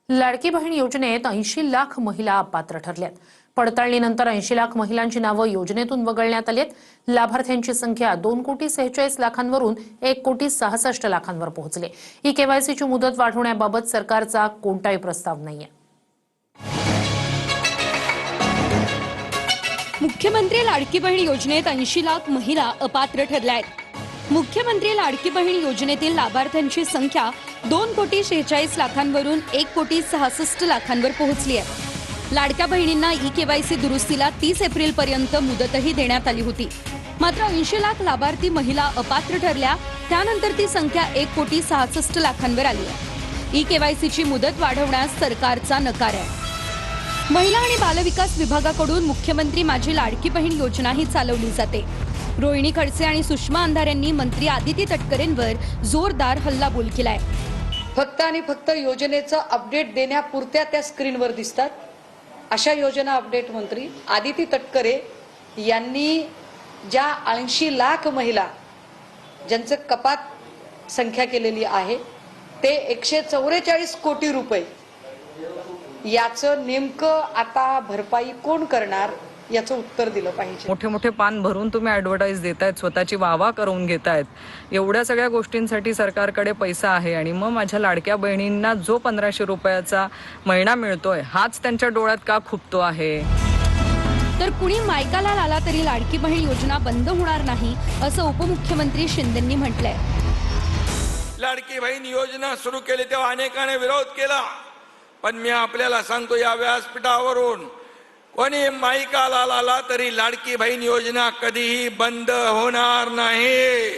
लाडकी बहीण योजनेत 80 लाख महिला अपात्र ठरल्यात। पडताळणीनंतर 80 लाख महिलांची नावं योजनेतून वगळण्यात आलीत। लाभार्थ्यांची संख्या 2,46,00,000वरून 1,66,00,000वर पोहोचली। ही केवायसीची मुदत वाढवण्याबाबत सरकारचा कोणताही प्रस्ताव नाहीये। मुख्यमंत्री लाडकी बहीण योजनेत 80 लाख महिला अपात्र ठरल्या आहेत। मुख्यमंत्री लाडकी बहीण योजनेतील लाभार्थ्यांची संख्या 2,46,00,000वरून 1,66,00,000वर पोहोचली आहे। लाडक्या बहिणींना ई-केवायसी दुरुस्तीला 30 एप्रिलपर्यंत मुदतही देण्यात आली होती। मात्र 80 लाख लाभार्थी महिला अपात्र ठरल्या, त्यानंतर ती संख्या 1,66,00,000वर आली आहे। ई-केवायसीची मुदत वाढवण्यास सरकारचा नकार आहे। महिला आणि बालविकास विभागाकडून मुख्यमंत्री माझी लाडकी बहीण योजनाही चालवली जाते। रोहिणी खडसे आणि सुषमा अंधारे यांनी मंत्री आदिती तटकरेंवर जोरदार हल्लाबोल केलाय। फक्त आणि फक्त योजनेचं अपडेट देण्यापुरत्या त्या स्क्रीनवर दिसतात। अशा योजना अपडेट मंत्री आदिती तटकरे यांनी ज्या 80 लाख महिला ज्यांचं कपात संख्या केलेली आहे ते 144 कोटी रुपये याचं नेमकं आता भरपाई कोण करणार याचं उत्तर दिलं पाहिजे। मोठे मोठे पान भरून तुम्ही ॲडव्हर्टाइज देतायत, स्वतःची वाहवा करून घेतायत। एवढ्या सगळ्या गोष्टींसाठी सरकारकडे पैसा आहे आणि मग माझ्या लाडक्या बहिणींना जो 1,500 रुपयाचा महिना मिळतोय हाच त्यांच्या डोळ्यात का खुपतो आहे? तर कुणी मायकाला आला तरी लाडकी बहीण योजना बंद होणार नाही असं उपमुख्यमंत्री शिंदेंनी म्हटलंय। लाडकी बहीण योजना सुरू केली तेव्हा अनेकांनी विरोध केला, पण मी आपल्याला सांगतो या व्यासपीठावरून कोणी माईकाला आला तरी लाडकी बहीण योजना कधीही बंद होणार नाही।